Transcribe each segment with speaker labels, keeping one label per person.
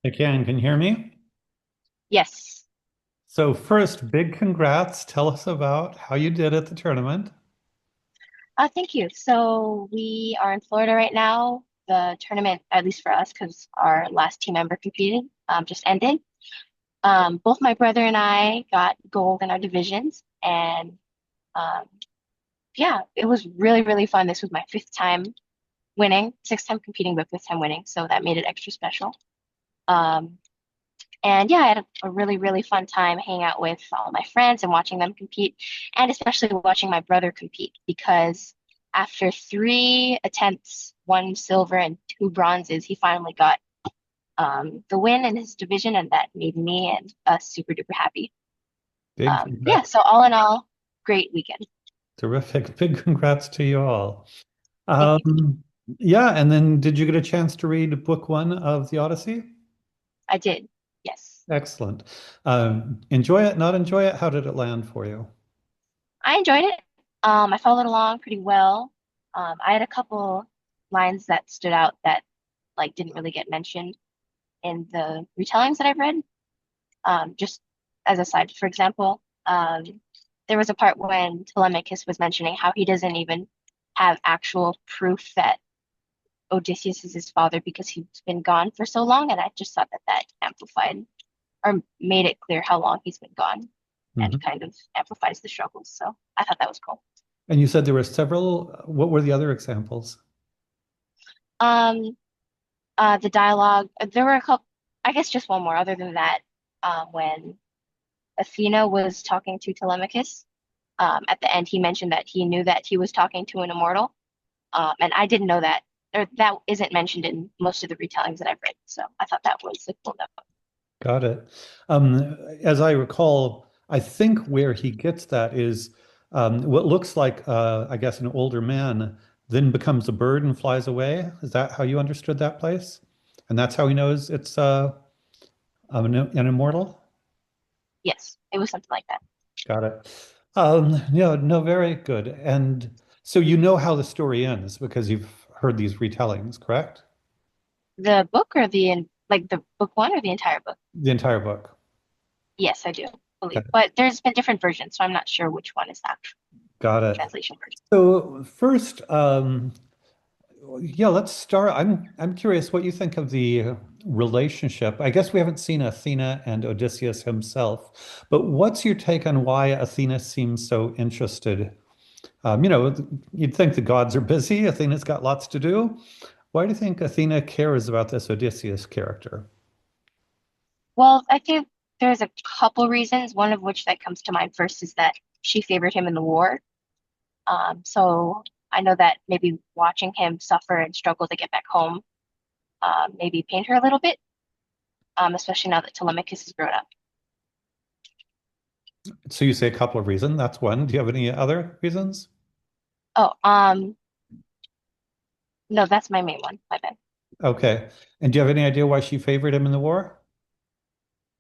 Speaker 1: I can you hear me?
Speaker 2: Yes.
Speaker 1: So first, big congrats. Tell us about how you did at the tournament.
Speaker 2: Thank you. So we are in Florida right now. The tournament, at least for us, because our last team member competed, just ended. Both my brother and I got gold in our divisions, and um, yeah, it was really, really fun. This was my fifth time winning, sixth time competing, but fifth time winning, so that made it extra special. Um, And yeah, I had a really, really fun time hanging out with all my friends and watching them compete, and especially watching my brother compete because after three attempts, one silver and two bronzes, he finally got the win in his division, and that made me and us super duper happy.
Speaker 1: Big
Speaker 2: Yeah,
Speaker 1: congrats.
Speaker 2: so all in all, great weekend.
Speaker 1: Terrific. Big congrats to you all.
Speaker 2: Thank you.
Speaker 1: Um, yeah, and then did you get a chance to read book one of the Odyssey?
Speaker 2: I did. Yes.
Speaker 1: Excellent. Enjoy it, not enjoy it? How did it land for you?
Speaker 2: I enjoyed it. I followed along pretty well. I had a couple lines that stood out that like didn't really get mentioned in the retellings that I've read. Just as a side, for example, there was a part when Telemachus was mentioning how he doesn't even have actual proof that Odysseus is his father because he's been gone for so long, and I just thought that that amplified or made it clear how long he's been gone and
Speaker 1: Mhm.
Speaker 2: kind of amplifies the struggles. So I thought that was cool.
Speaker 1: And you said there were several. What were the other examples?
Speaker 2: Um, the dialogue, there were a couple, I guess just one more other than that, when Athena was talking to Telemachus. At the end, he mentioned that he knew that he was talking to an immortal, and I didn't know that, or that isn't mentioned in most of the retellings that I've read. So I thought that was a cool note.
Speaker 1: Got it. As I recall, I think where he gets that is what looks like, I guess, an older man then becomes a bird and flies away. Is that how you understood that place? And that's how he knows it's an immortal?
Speaker 2: Yes, it was something like that.
Speaker 1: Got it. Yeah, no, very good. And so you know how the story ends because you've heard these retellings, correct?
Speaker 2: The book or like the book one or the entire book?
Speaker 1: The entire book.
Speaker 2: Yes, I do believe,
Speaker 1: Okay.
Speaker 2: but there's been different versions, so I'm not sure which one is the actual
Speaker 1: Got it.
Speaker 2: translation version.
Speaker 1: So first, yeah, let's start. I'm curious what you think of the relationship. I guess we haven't seen Athena and Odysseus himself, but what's your take on why Athena seems so interested? You'd think the gods are busy. Athena's got lots to do. Why do you think Athena cares about this Odysseus character?
Speaker 2: Well, I think there's a couple reasons. One of which that comes to mind first is that she favored him in the war. So I know that maybe watching him suffer and struggle to get back home maybe pained her a little bit, especially now that Telemachus is grown up.
Speaker 1: So you say a couple of reasons. That's one. Do you have any other reasons?
Speaker 2: Oh, no, that's my main one. My bad.
Speaker 1: Okay. And do you have any idea why she favored him in the war?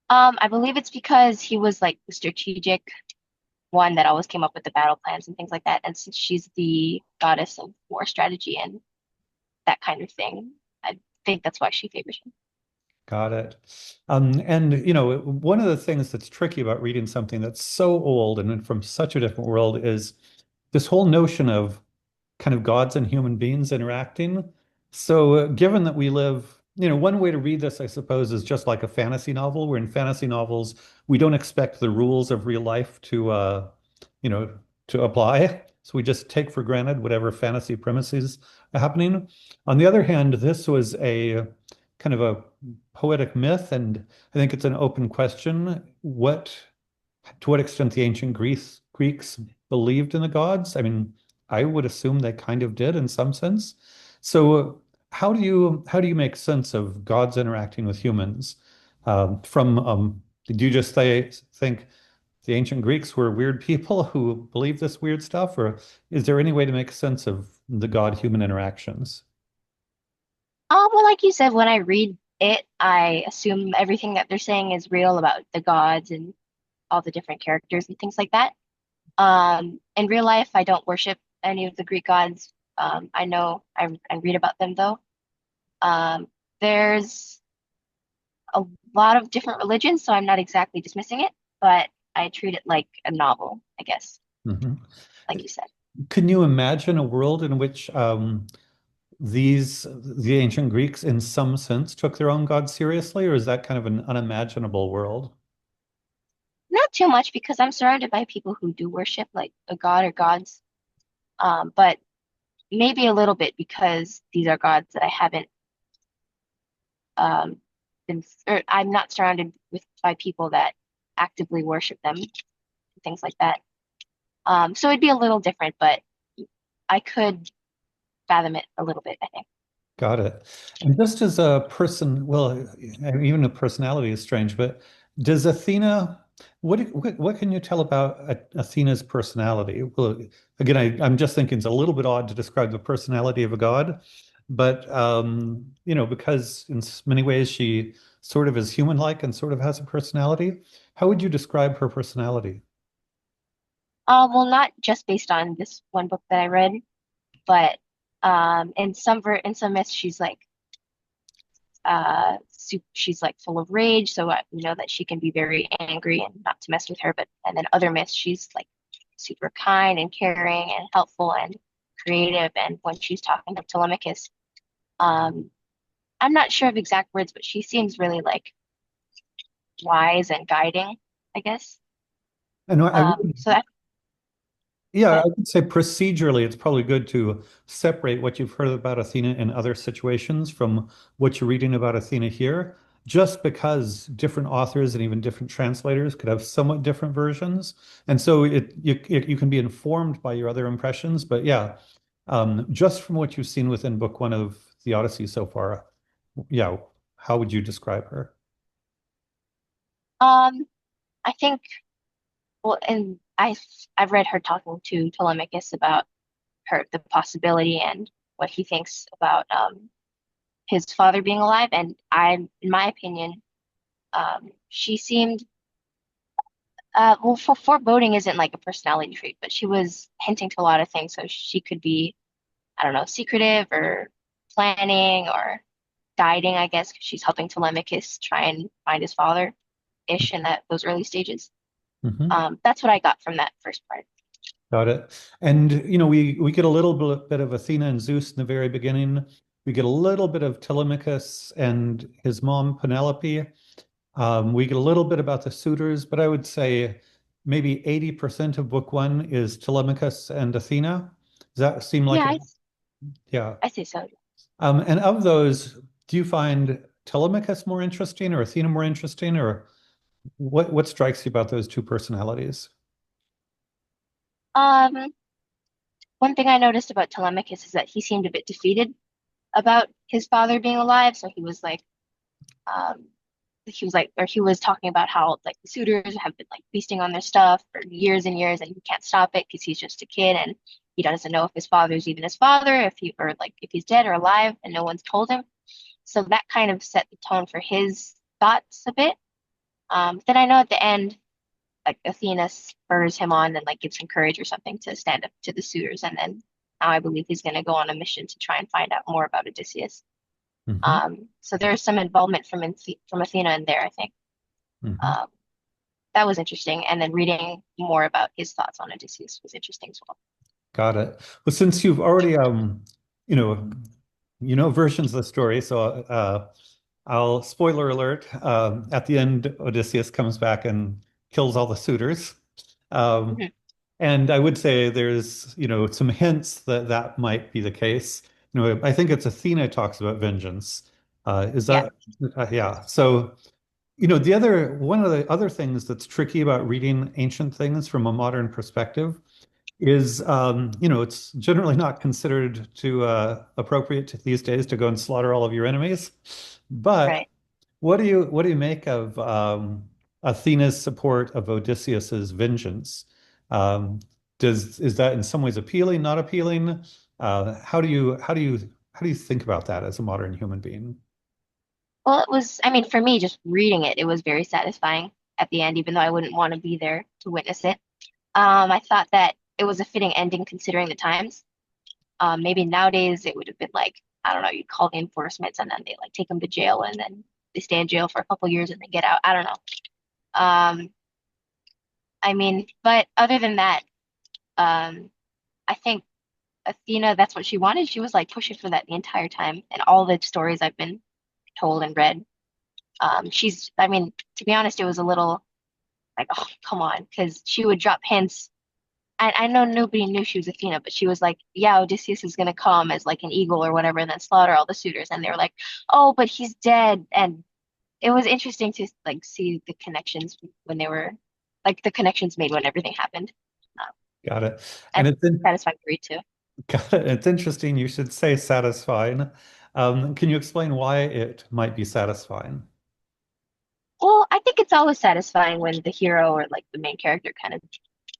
Speaker 2: I believe it's because he was like the strategic one that always came up with the battle plans and things like that. And since she's the goddess of war strategy and that kind of thing, I think that's why she favors him.
Speaker 1: Got it. And one of the things that's tricky about reading something that's so old and from such a different world is this whole notion of kind of gods and human beings interacting. So, given that we live, one way to read this, I suppose, is just like a fantasy novel, where in fantasy novels, we don't expect the rules of real life you know, to apply. So we just take for granted whatever fantasy premises are happening. On the other hand, this was a kind of a poetic myth, and I think it's an open question. To what extent the ancient Greeks believed in the gods? I mean, I would assume they kind of did in some sense. So, how do you make sense of gods interacting with humans? Did you just think the ancient Greeks were weird people who believed this weird stuff, or is there any way to make sense of the god-human interactions?
Speaker 2: Well, like you said, when I read it, I assume everything that they're saying is real about the gods and all the different characters and things like that. In real life, I don't worship any of the Greek gods. I know I read about them though. Um, there's a lot of different religions, so I'm not exactly dismissing it, but I treat it like a novel, I guess,
Speaker 1: Mhm.
Speaker 2: like you said.
Speaker 1: Can you imagine a world in which the ancient Greeks, in some sense, took their own gods seriously, or is that kind of an unimaginable world?
Speaker 2: Not too much because I'm surrounded by people who do worship like a god or gods, but maybe a little bit because these are gods that I haven't um, or I'm not surrounded with by people that actively worship them, things like that. So it'd be a little different, but I could fathom it a little bit, I think.
Speaker 1: Got it. And just as a person, well, even a personality is strange, but does Athena, what can you tell about Athena's personality? Well, again, I'm just thinking it's a little bit odd to describe the personality of a god, but because in many ways she sort of is human-like and sort of has a personality. How would you describe her personality?
Speaker 2: Well, not just based on this one book that I read, but in some myths she's like she's like full of rage, so we know that she can be very angry and not to mess with her. But and then other myths she's like super kind and caring and helpful and creative. And when she's talking to Telemachus, um, I'm not sure of exact words, but she seems really like wise and guiding, I guess.
Speaker 1: And I
Speaker 2: So that,
Speaker 1: Yeah, I
Speaker 2: but
Speaker 1: would say procedurally, it's probably good to separate what you've heard about Athena in other situations from what you're reading about Athena here, just because different authors and even different translators could have somewhat different versions. And so you can be informed by your other impressions. But yeah, just from what you've seen within book one of the Odyssey so far, yeah, how would you describe her?
Speaker 2: um, I think well, and I've read her talking to Telemachus about the possibility and what he thinks about his father being alive. And in my opinion, she seemed well, foreboding isn't like a personality trait, but she was hinting to a lot of things. So she could be, I don't know, secretive or planning or guiding, I guess, because she's helping Telemachus try and find his father-ish in that those early stages.
Speaker 1: Mhm.
Speaker 2: That's what I got from that first part.
Speaker 1: Got it. And we get a little bit of Athena and Zeus in the very beginning. We get a little bit of Telemachus and his mom Penelope. We get a little bit about the suitors, but I would say maybe 80% of book one is Telemachus and Athena. Does that seem like
Speaker 2: Yeah,
Speaker 1: it? Yeah.
Speaker 2: I say so.
Speaker 1: And of those, do you find Telemachus more interesting or Athena more interesting, or what strikes you about those two personalities?
Speaker 2: Um, One thing I noticed about Telemachus is that he seemed a bit defeated about his father being alive. So um, or he was talking about how like the suitors have been like feasting on their stuff for years and years, and he can't stop it because he's just a kid and he doesn't know if his father's even his father, if he's dead or alive, and no one's told him. So that kind of set the tone for his thoughts a bit. Then I know at the end, like Athena spurs him on and like gives him courage or something to stand up to the suitors, and then now I believe he's going to go on a mission to try and find out more about Odysseus.
Speaker 1: Hmm.
Speaker 2: So there's some involvement from Athena in there, I think.
Speaker 1: Hmm.
Speaker 2: Um, that was interesting. And then reading more about his thoughts on Odysseus was interesting as well.
Speaker 1: Got it. Well, since you've already you know, versions of the story, so I'll spoiler alert. At the end, Odysseus comes back and kills all the suitors. Um,
Speaker 2: Hmm.
Speaker 1: and I would say there's, some hints that that might be the case. I think it's Athena talks about vengeance. Is
Speaker 2: Yeah,
Speaker 1: that, yeah. So, one of the other things that's tricky about reading ancient things from a modern perspective is it's generally not considered to appropriate to these days to go and slaughter all of your enemies. But
Speaker 2: right.
Speaker 1: what do you make of Athena's support of Odysseus's vengeance? Um, is that in some ways appealing, not appealing? How do you think about that as a modern human being?
Speaker 2: Well, I mean, for me, just reading it, it was very satisfying at the end, even though I wouldn't want to be there to witness it. I thought that it was a fitting ending considering the times. Maybe nowadays it would have been like, I don't know, you'd call the enforcements and then they like take him to jail and then they stay in jail for a couple years and they get out. I don't know. Um, I mean, but other than that, I think Athena, that's what she wanted. She was like pushing for that the entire time, and all the stories I've been told and read. I mean, to be honest, it was a little like, oh, come on, because she would drop hints. I know nobody knew she was Athena, but she was like, yeah, Odysseus is gonna come as like an eagle or whatever, and then slaughter all the suitors. And they were like, oh, but he's dead. And it was interesting to like see the connections when they were like the connections made when everything happened. Um,
Speaker 1: Got it.
Speaker 2: and
Speaker 1: And
Speaker 2: satisfactory too.
Speaker 1: got it. It's interesting. You should say satisfying. Can you explain why it might be satisfying?
Speaker 2: Well, I think it's always satisfying when the hero or like the main character kind of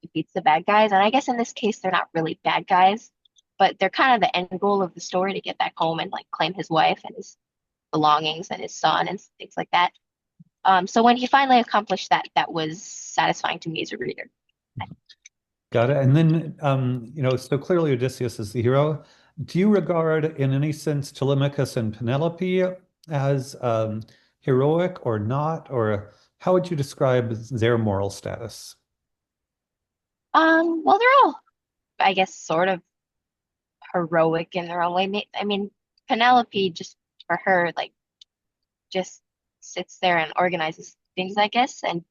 Speaker 2: defeats the bad guys. And I guess in this case, they're not really bad guys, but they're kind of the end goal of the story to get back home and like claim his wife and his belongings and his son and things like that. So when he finally accomplished that, that was satisfying to me as a reader.
Speaker 1: Got it. And then, so clearly Odysseus is the hero. Do you regard, in any sense, Telemachus and Penelope as heroic or not? Or how would you describe their moral status?
Speaker 2: Well, they're all, I guess, sort of heroic in their own way. I mean, Penelope, just for her, like, just sits there and organizes things, I guess, and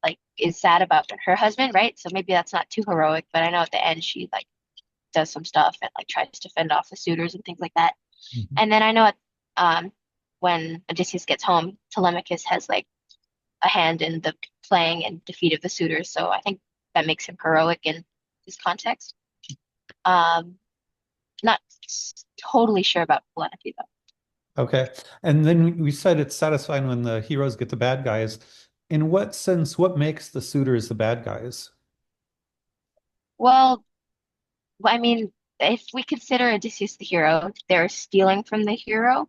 Speaker 2: like is sad about her husband, right? So maybe that's not too heroic, but I know at the end she like does some stuff and like tries to fend off the suitors and things like that.
Speaker 1: Mhm.
Speaker 2: And then I know um when Odysseus gets home, Telemachus has like a hand in the playing and defeat of the suitors. So I think that makes him heroic in this context. Um, not totally sure about Penelope though.
Speaker 1: Okay. And then we said it's satisfying when the heroes get the bad guys. In what sense, what makes the suitors the bad guys?
Speaker 2: Well, I mean, if we consider Odysseus the hero, they're stealing from the hero.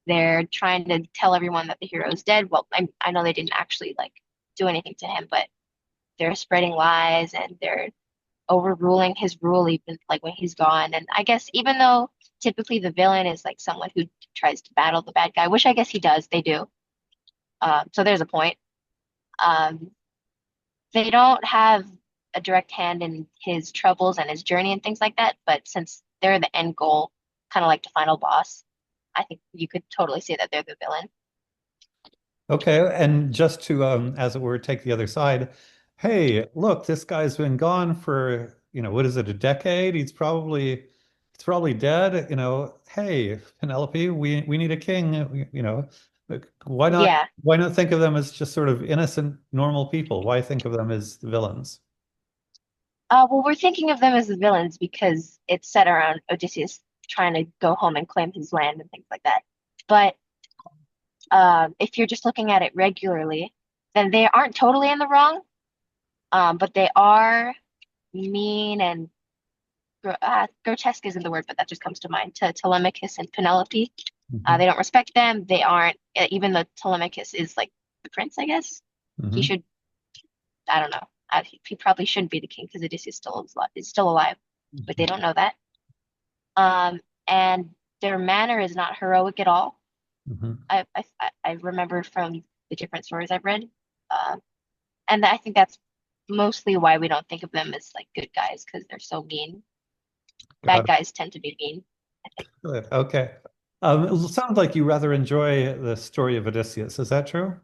Speaker 2: They're trying to tell everyone that the hero is dead. Well, I know they didn't actually like do anything to him, but they're spreading lies and they're overruling his rule even like when he's gone. And I guess even though typically the villain is like someone who tries to battle the bad guy, which I guess he does, they do. So there's a point. Um, they don't have a direct hand in his troubles and his journey and things like that, but since they're the end goal, kind of like the final boss, I think you could totally say that they're the villain.
Speaker 1: Okay, and just to, as it were, take the other side. Hey, look, this guy's been gone for, what is it, a decade? He's probably dead. Hey, Penelope, we need a king. Like,
Speaker 2: Yeah.
Speaker 1: why not think of them as just sort of innocent, normal people? Why think of them as the villains?
Speaker 2: Well, we're thinking of them as the villains because it's set around Odysseus trying to go home and claim his land and things like that. But if you're just looking at it regularly, then they aren't totally in the wrong. But they are mean and grotesque isn't the word, but that just comes to mind to Telemachus and Penelope.
Speaker 1: Hmm.
Speaker 2: They don't respect them. They aren't, even though Telemachus is like the prince, I guess. He
Speaker 1: Hmm.
Speaker 2: should, I don't know. He probably shouldn't be the king because Odysseus is still alive, but they don't know that. And their manner is not heroic at all.
Speaker 1: Hmm.
Speaker 2: I remember from the different stories I've read. Um, and I think that's mostly why we don't think of them as like good guys because they're so mean.
Speaker 1: Got
Speaker 2: Bad
Speaker 1: it.
Speaker 2: guys tend to be mean, I think.
Speaker 1: Good. Okay. It sounds like you rather enjoy the story of Odysseus. Is that true?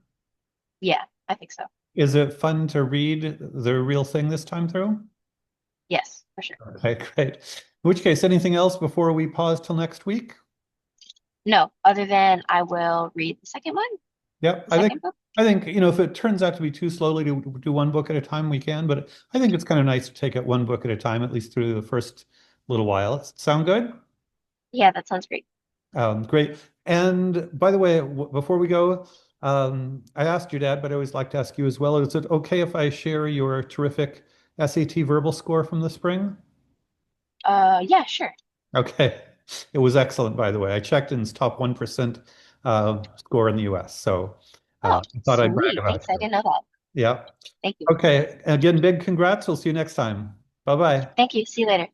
Speaker 2: Yeah, I think so.
Speaker 1: Is it fun to read the real thing this time through?
Speaker 2: Yes, for sure.
Speaker 1: Okay, great. In which case, anything else before we pause till next week?
Speaker 2: No, other than I will read the second one,
Speaker 1: Yep.
Speaker 2: the second book.
Speaker 1: I think, if it turns out to be too slowly to do one book at a time, we can, but I think it's kind of nice to take it one book at a time, at least through the first little while. Sound good?
Speaker 2: Yeah, that sounds great.
Speaker 1: Great. And by the way, before we go, I asked your dad, but I always like to ask you as well. Is it okay if I share your terrific SAT verbal score from the spring?
Speaker 2: Yeah, sure.
Speaker 1: Okay. It was excellent, by the way. I checked in its top 1% score in the US. So
Speaker 2: Oh,
Speaker 1: I thought I'd brag
Speaker 2: sweet.
Speaker 1: about
Speaker 2: Thanks. I
Speaker 1: you.
Speaker 2: didn't know that.
Speaker 1: Yeah.
Speaker 2: Thank you.
Speaker 1: Okay. Again, big congrats. We'll see you next time. Bye bye.
Speaker 2: Thank you. See you later.